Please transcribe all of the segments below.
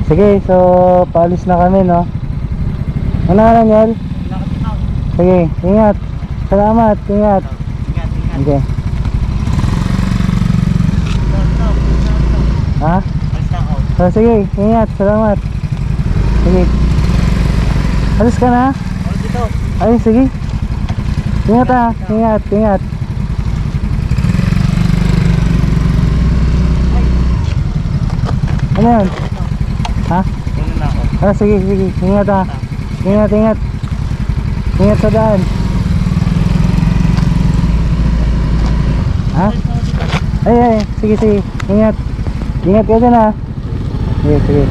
Sige, so paalis na kami, no? Ano nga lang yan? Sige, ingat. Salamat, ingat. Okay. Ha? So, sige, ingat, salamat. Sige. Alis ka na? Ay, sige. Ingat ha, ingat, ingat. Ano yan? Ha? Ah, sige, sige, ingat ha. Ingat, ingat. Ingat sa daan. Ha? Ay, ay, sige, sige, ingat. Ingat ka dyan ha. Sige, sige.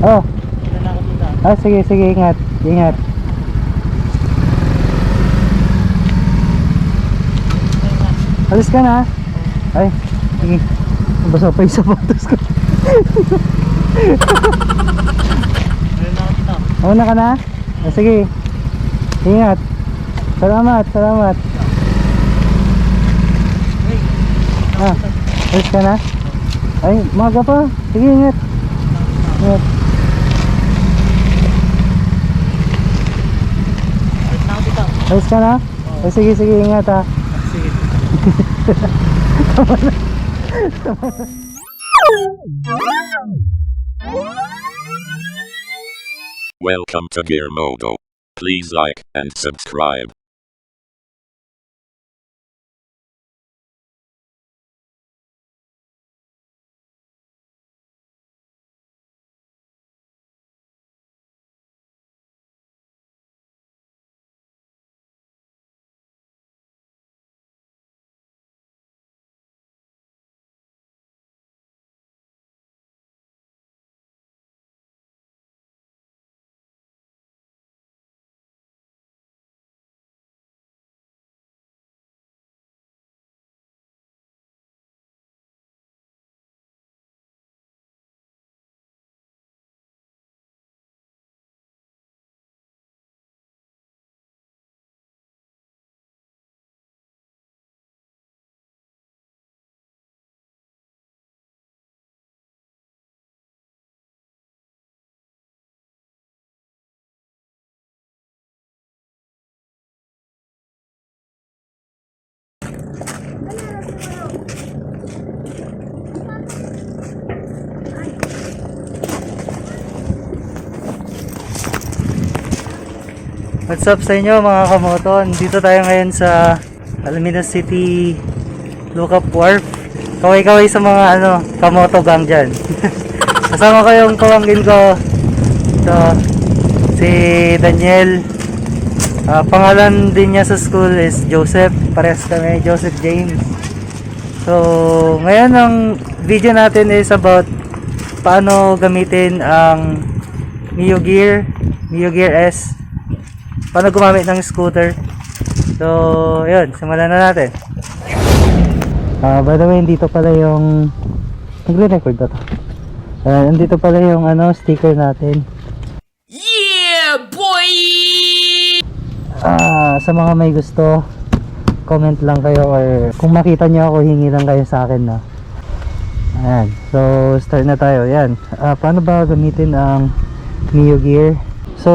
Oh. Ah, sige, sige, ingat. Ingat. Alis ka na. Ay, sige. Basa pa yung sapatos ko. Una ka na? Ah, sige. Ingat. Salamat, salamat. Ah, alis ka na? Ay, maga pa. Sige, ingat. Ingat. Alis ka na? Ay, sige, sige, ingat ha. Sige. Tama na. Tama na. Welcome to Gear Modo. Please like and subscribe. What's up sa inyo mga kamoton? Dito tayo ngayon sa Alaminos City Lookup Wharf. Kaway-kaway sa mga kamoto gang dyan. Kasama ko yung kawangin ko. Ito, si Daniel. Pangalan din niya sa school is Joseph. Parehas kami, Joseph James. So, ngayon ang video natin is about paano gamitin ang Mio Gear S. Paano gumamit ng scooter. So, yun, simulan na natin. By the way, dito pala yung nagre-record ba to? Nandito pala yung sticker natin. Yeah, boy! Sa mga may gusto, comment lang kayo, or kung makita nyo ako, hingi lang kayo sa akin na. Ayan, so start na tayo. Ayan, paano ba gamitin ang Mio Gear? So,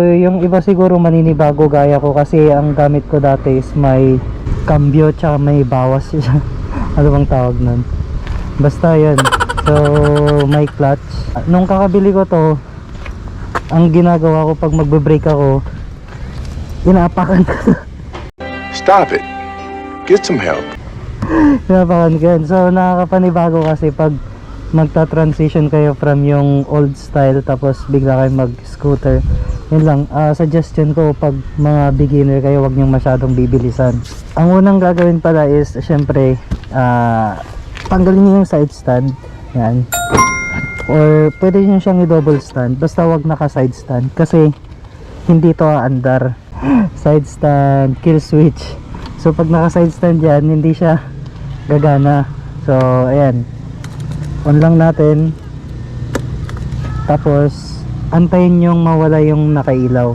yung iba siguro maninibago gaya ko, kasi ang gamit ko dati is may cambio tsaka may bawas siya. Ano bang tawag nun? Basta yun. So, may clutch. Nung kakabili ko to, ang ginagawa ko pag magbe-brake ako, inaapakan ko. Stop it. Get some help. Inaapakan ko yun. So, nakakapanibago kasi pag magta-transition kayo from yung old style tapos bigla kayo mag-scooter. Yun lang, suggestion ko pag mga beginner kayo, wag nyo masyadong bibilisan. Ang unang gagawin pala is syempre tanggalin nyo yung side stand. Yan. Or pwede nyo siyang i-double stand, basta wag naka-side stand kasi hindi to aandar. Side stand, kill switch. So pag naka-side stand yan, hindi siya gagana. So ayan, on lang natin, tapos antayin yung mawala yung nakailaw.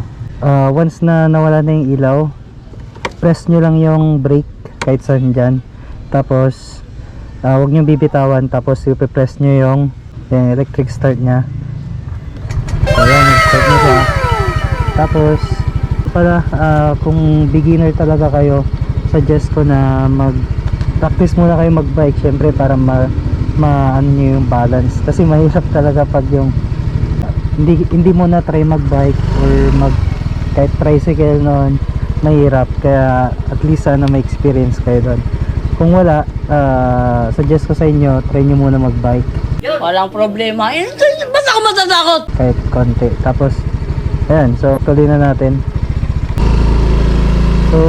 Once na nawala na yung ilaw, press nyo lang yung brake kahit saan dyan, tapos Huwag nyo bibitawan, tapos ipipress nyo yung electric start nya. So yan, start nyo siya. Tapos pala, kung beginner talaga kayo, suggest ko na mag practice muna kayo mag bike, syempre para ano nyo yung balance, kasi mahirap talaga pag yung hindi mo na try mag bike or kahit tricycle noon, mahirap. Kaya at least may experience kayo doon. Kung wala, suggest ko sa inyo, try nyo muna mag bike Walang problema. Basta ako matatakot. kahit konti. Tapos ayan, so tuloy na natin. So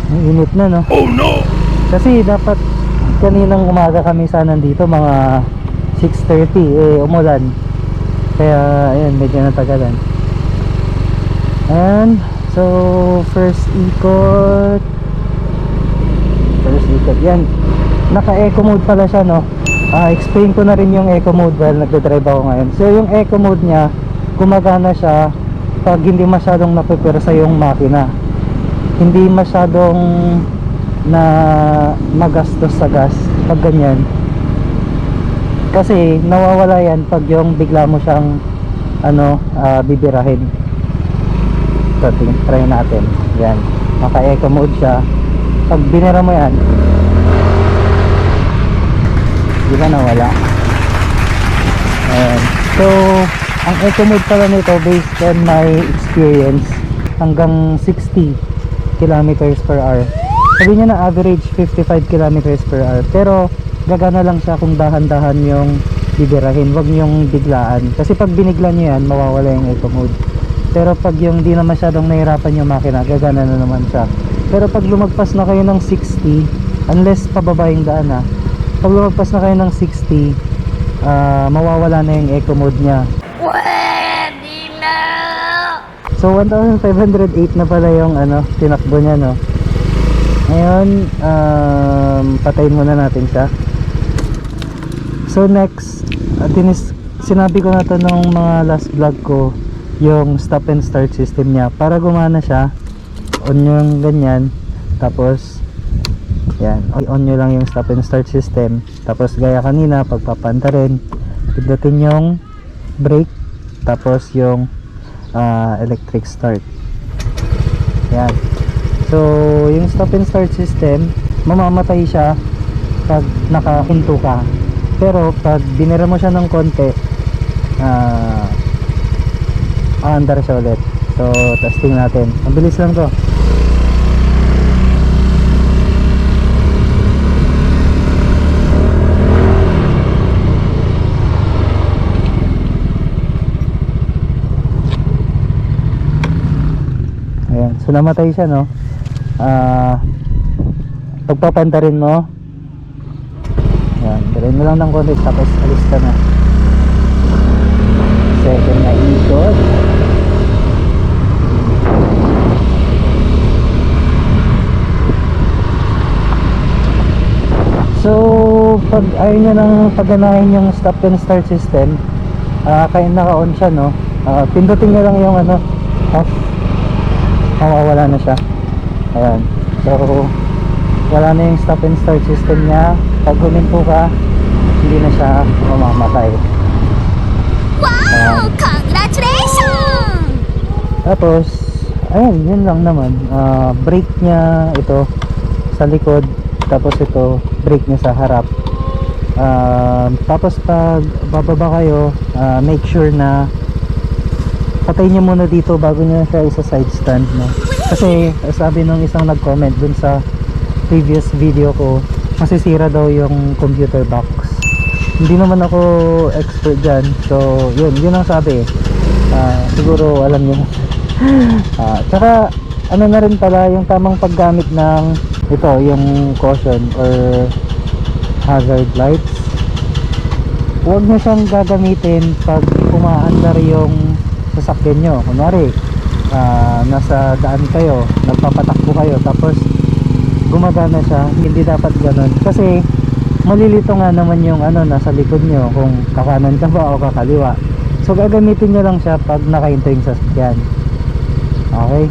ang init na, no? Oh no! Kasi dapat kaninang umaga kami sana nandito, mga 6:30, umulan. Kaya ayun, medyo natagalan. And so first ikot, yan, naka eco mode pala siya, no? Explain ko na rin yung eco mode while nagdadrive ako ngayon. So yung eco mode nya, gumagana siya pag hindi masyadong napipwersa yung makina, hindi masyadong na magastos sa gas pag ganyan, kasi nawawala yan pag yung bigla mo siyang bibirahin. So try natin. Yan, naka eco mode siya. Pag binira mo yan, di ba nawala? Ayan. So ang eco mode pala nito, based on my experience, hanggang 60 kilometers per hour. Sabi niya na average 55 kilometers per hour, pero gagana lang siya kung dahan-dahan yung bibirahin, wag yung biglaan, kasi pag binigla niyo yan, mawawala yung eco mode. Pero pag yung di na masyadong nahirapan yung makina, gagana na naman siya. Pero pag lumagpas na kayo ng 60, unless pababa yung daan, pag lumagpas na kayo ng 60, mawawala na yung eco mode nya. Pwede na. So 1,508 na pala yung tinakbo nya, no? Ngayon, patayin muna natin siya. So next, sinabi ko na to nung mga last vlog ko, yung stop and start system nya. Para gumana siya, on yung ganyan, tapos yan, on nyo lang yung stop and start system. Tapos gaya kanina, pagpapanta rin, pindutin yung brake, tapos yung electric start. Yan. So yung stop and start system, mamamatay siya pag nakahinto ka, pero pag binira mo siya ng konti, aandar siya ulit. So testing natin, ang bilis lang to. Ayan, so namatay siya, no? Pagpapanta rin mo, ayan, dalhin mo lang ng konti, tapos alis ka na. Second na ikot. So pag ayaw nyo nang pagganahin yung stop and start system, kaya naka-on siya, no? Pindutin nyo lang yung off, mawawala na siya. Ayan, so wala na yung stop and start system nya. Pag huminto ka, hindi na siya mamamatay. Wow! Congratulations! Tapos ayun, yun lang naman. Brake nya ito sa likod, tapos ito brake nya sa harap. Tapos pag bababa kayo, make sure na patay nyo muna dito bago nyo siya isa side stand, no? Kasi sabi nung isang nag-comment dun sa previous video ko, masisira daw yung computer box. Hindi naman ako expert dyan, so yun ang sabi. Siguro alam nyo. Tsaka na rin pala yung tamang paggamit ng ito, yung caution or hazard lights. Huwag nyo siyang gagamitin pag umaandar yung sasakyan nyo. Kunwari nasa daan kayo, nagpapatakbo kayo, tapos gumagana siya, hindi dapat ganun, kasi malilito nga naman yung nasa likod nyo kung kakanan ka ba o kakaliwa. So gagamitin nyo lang siya pag nakahinto yung sasakyan. Okay,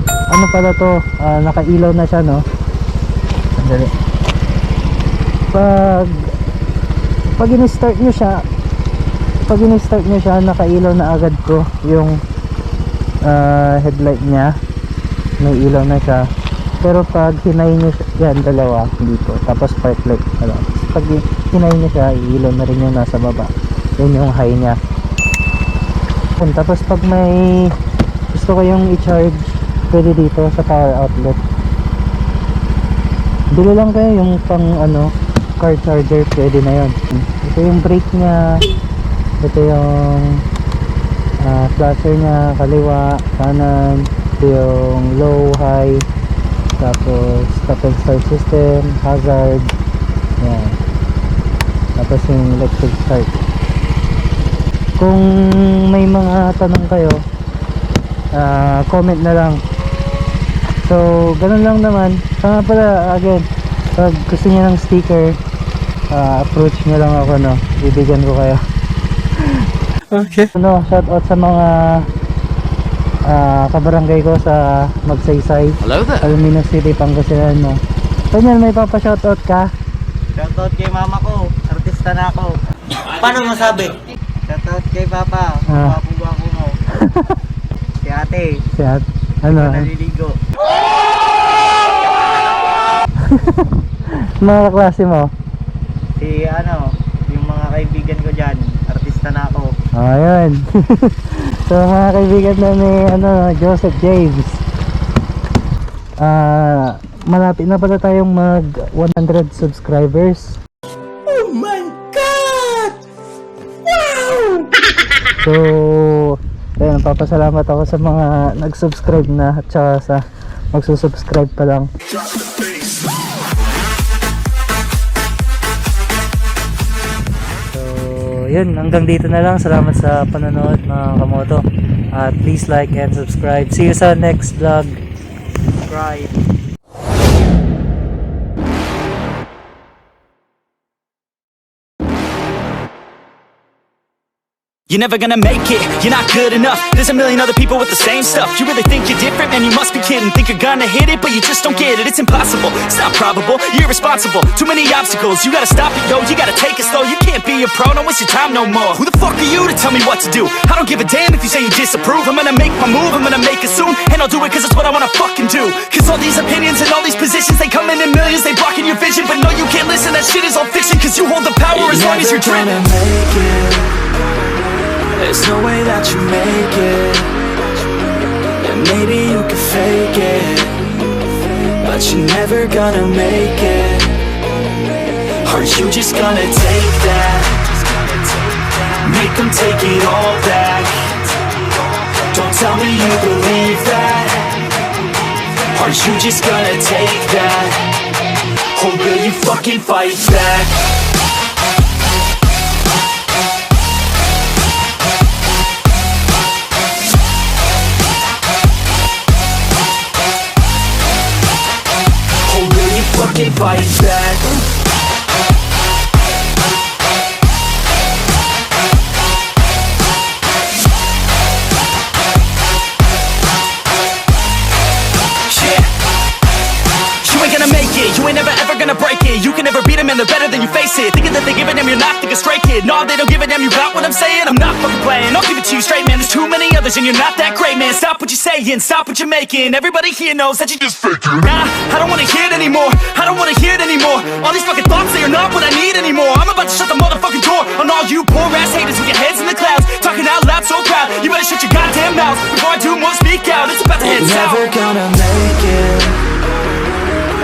pala to, nakailaw na siya, no? Sandali. pag in-start nyo siya, nakailaw na agad ko yung headlight niya, may ilaw na siya. Pero pag hinay nyo siya, yan dalawa dito, tapos park light, pag hinay nyo siya, ilaw na rin yung nasa baba, yun yung high niya. Tapos pag may gusto ko yung i-charge, pwede dito sa power outlet, bili lang kayo yung pang car charger, pwede na yun. Ito yung brake nya, ito yung flasher nya, kaliwa, kanan, ito yung low, high, tapos stop and start system, hazard, yan. Tapos yung electric start. Kung may mga tanong kayo, comment na lang. So ganun lang naman. Nga pala, again, pag gusto niya ng sticker, approach niyo lang ako, bibigyan ko kayo. Okay. Shout out sa mga kabarangay ko sa Magsaysay, Hello there. Alaminos City, Pangasinan, Ganyan, may papashoutout ka? Shoutout kay mama ko, artista na ako. Paano masabi? Shoutout kay papa, gwapo mo. Si ate, Si naliligo. mga kaklase mo? Si yung mga kaibigan ko dyan, artista na ako. Ayun. So mga kaibigan na ni Joseph James, malapit na pala tayong mag 100 subscribers. Oh my God! Wow! So ayun, papasalamat ako sa mga nag-subscribe na at saka sa magsusubscribe pa lang. Yun, hanggang dito na lang. Salamat sa panonood mga kamoto, at please like and subscribe. See you sa next vlog. Subscribe. You're never gonna make it, you're not good enough. There's a million other people with the same stuff. You really think you're different? Man, you must be kidding. Think you're gonna hit it, but you just don't get it. It's impossible, it's not probable, you're irresponsible. Too many obstacles, you gotta stop it, yo. You gotta take it slow, you can't be a pro. Don't waste your time no more. Who the fuck are you to tell me what to do? I don't give a damn if you say you disapprove. I'm gonna make my move, I'm gonna make it soon. And I'll do it cause it's what I wanna fucking do. Cause all these opinions and all these positions, they come in millions, they blocking your vision. But no, you can't listen, that shit is all fiction. Cause you hold the power as long as you're dreaming. There's no way that you make it. And maybe you can fake it, but you're never gonna make it. Aren't you just gonna take that? Make them take it all back. Don't tell me you believe that. Aren't you just gonna take that? Or will you fucking fight back? Fucking fight back. You ain't gonna make it, you ain't never ever gonna break it. You can never beat them and they're better than you face it. Thinking that they give a damn, you're not thinking straight, kid. No, they don't give a damn, you got what I'm saying? I'm not fucking playing, I'll give it to you straight, man. There's too many others and you're not that great, man. Stop what you're saying, stop what you're making. Everybody here knows that you just faking. Nah, I don't wanna hear it anymore, I don't wanna hear it anymore. All these fucking thoughts, they are not what I need anymore. I'm about to shut the motherfucking door on all you poor ass haters with your heads in the clouds, talking out loud so proud. You better shut your goddamn mouth before I do more speak out. It's about to head south. Never gonna make it.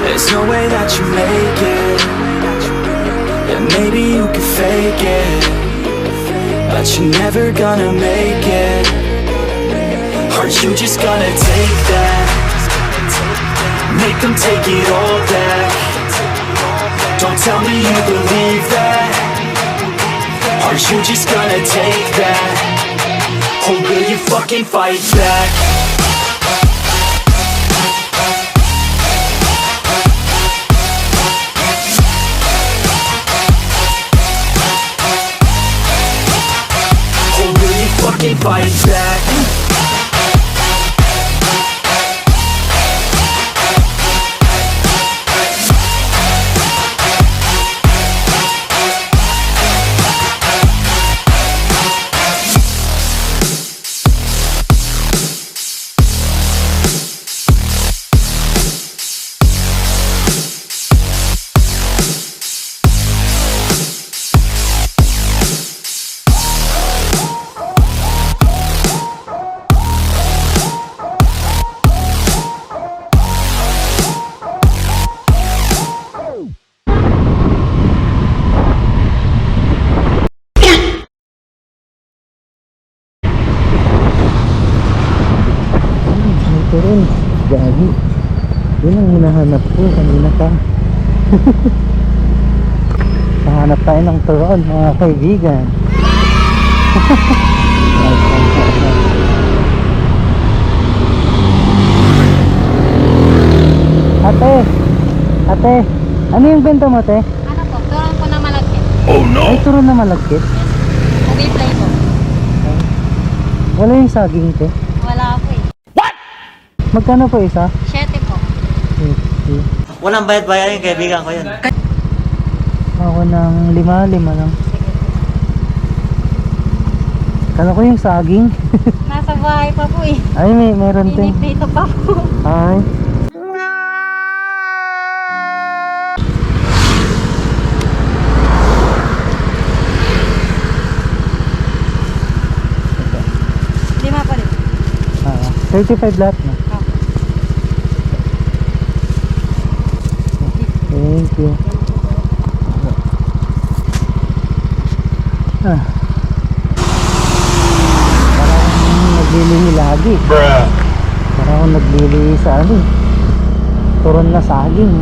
There's no way that you make it. And maybe you can fake it, but you're never gonna make it. Aren't you just gonna take that? Make them take it all back. Don't tell me you believe that. Aren't you just gonna take that? Or will you fucking fight back? Fucking fight back. lahi. Yun ang hinahanap ko kanina pa. Nahanap tayo ng turon mga kaibigan. Ate, ano yung benta mo, te? Ano po? Turon po na malagkit. Ay, turon na malagkit. Ubi play po. Wala yung saging, te. Wala po eh. Magkano po isa? 7 po. 50. Walang bayad-bayad yung kaibigan ko yun. Ako ng 5 lang. Kala ko yung saging. Nasa bahay pa po eh. Ay, meron din. Dito pa po. Ay. Lima pa rin. 35 lahat na. Thank you. Parang naglilihi lagi. Parang naglilihi sa ano. Turon na saging.